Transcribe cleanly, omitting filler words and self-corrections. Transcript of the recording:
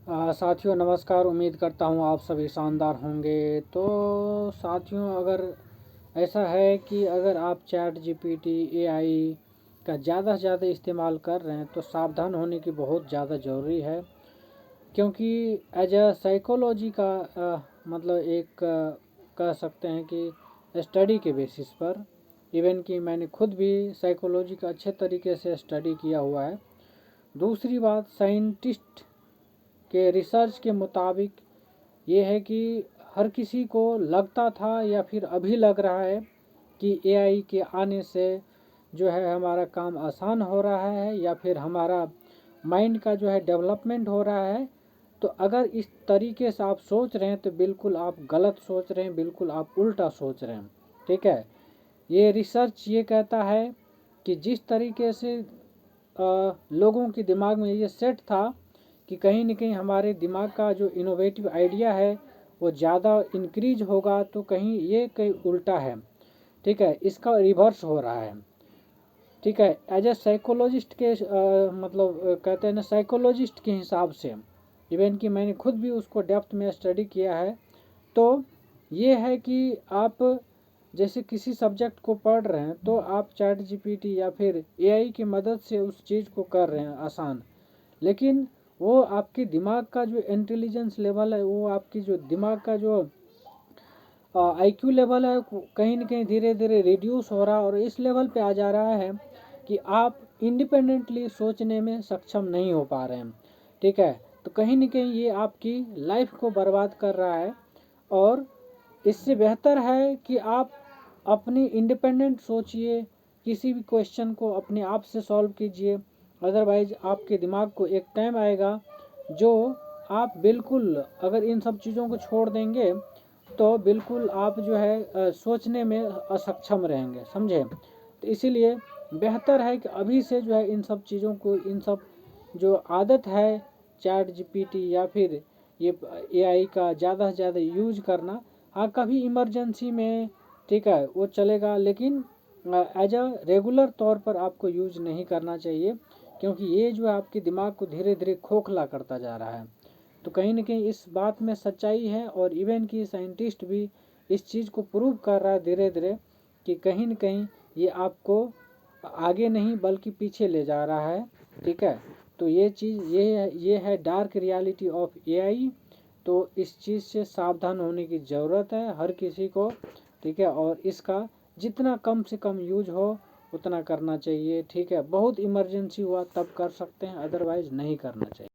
साथियों नमस्कार। उम्मीद करता हूँ आप सभी शानदार होंगे। तो साथियों, अगर ऐसा है कि अगर आप चैट जीपीटी एआई का ज़्यादा से ज़्यादा इस्तेमाल कर रहे हैं तो सावधान होने की बहुत ज़्यादा ज़रूरी है, क्योंकि एज अ साइकोलॉजी का मतलब एक कह सकते हैं कि स्टडी के बेसिस पर, इवन कि मैंने खुद भी साइकोलॉजी का अच्छे तरीके से स्टडी किया हुआ है। दूसरी बात, साइंटिस्ट के रिसर्च के मुताबिक ये है कि हर किसी को लगता था या फिर अभी लग रहा है कि एआई के आने से जो है हमारा काम आसान हो रहा है या फिर हमारा माइंड का जो है डेवलपमेंट हो रहा है। तो अगर इस तरीके से आप सोच रहे हैं तो बिल्कुल आप गलत सोच रहे हैं, बिल्कुल आप उल्टा सोच रहे हैं। ठीक है, ये रिसर्च ये कहता है कि जिस तरीके से लोगों के दिमाग में ये सेट था कि कहीं न कहीं हमारे दिमाग का जो इनोवेटिव आइडिया है वो ज़्यादा इंक्रीज होगा, तो कहीं ये कहीं उल्टा है। ठीक है, इसका रिवर्स हो रहा है। ठीक है, एज ए साइकोलॉजिस्ट के मतलब कहते हैं ना, साइकोलॉजिस्ट के हिसाब से, इवन कि मैंने खुद भी उसको डेप्थ में स्टडी किया है। तो ये है कि आप जैसे किसी सब्जेक्ट को पढ़ रहे हैं तो आप चैट जीपीटी या फिर एआई की मदद से उस चीज़ को कर रहे हैं आसान, लेकिन वो आपके दिमाग का जो इंटेलिजेंस लेवल है, वो आपकी जो दिमाग का जो आईक्यू लेवल है, कहीं ना कहीं धीरे धीरे रिड्यूस हो रहा है और इस लेवल पे आ जा रहा है कि आप इंडिपेंडेंटली सोचने में सक्षम नहीं हो पा रहे हैं। ठीक है, तो कहीं ना कहीं ये आपकी लाइफ को बर्बाद कर रहा है। और इससे बेहतर है कि आप अपनी इंडिपेंडेंट सोचिए, किसी भी क्वेश्चन को अपने आप से सॉल्व कीजिए। अदरवाइज आपके दिमाग को एक टाइम आएगा जो आप बिल्कुल अगर इन सब चीज़ों को छोड़ देंगे तो बिल्कुल आप जो है सोचने में असक्षम रहेंगे, समझे। तो इसीलिए बेहतर है कि अभी से जो है इन सब चीज़ों को, इन सब जो आदत है चैट जीपीटी या फिर ये एआई का ज़्यादा से ज़्यादा यूज करना, हाँ कभी इमरजेंसी में ठीक है वो चलेगा, लेकिन एज अ रेगुलर तौर पर आपको यूज नहीं करना चाहिए, क्योंकि ये जो है आपके दिमाग को धीरे धीरे खोखला करता जा रहा है। तो कहीं ना कहीं इस बात में सच्चाई है और इवन की साइंटिस्ट भी इस चीज़ को प्रूव कर रहा है धीरे धीरे कि कहीं ना कहीं ये आपको आगे नहीं बल्कि पीछे ले जा रहा है। ठीक है, तो ये चीज़ ये है डार्क रियलिटी ऑफ एआई। तो इस चीज़ से सावधान होने की ज़रूरत है हर किसी को। ठीक है, और इसका जितना कम से कम यूज हो उतना करना चाहिए। ठीक है, बहुत इमरजेंसी हुआ तब कर सकते हैं, अदरवाइज नहीं करना चाहिए।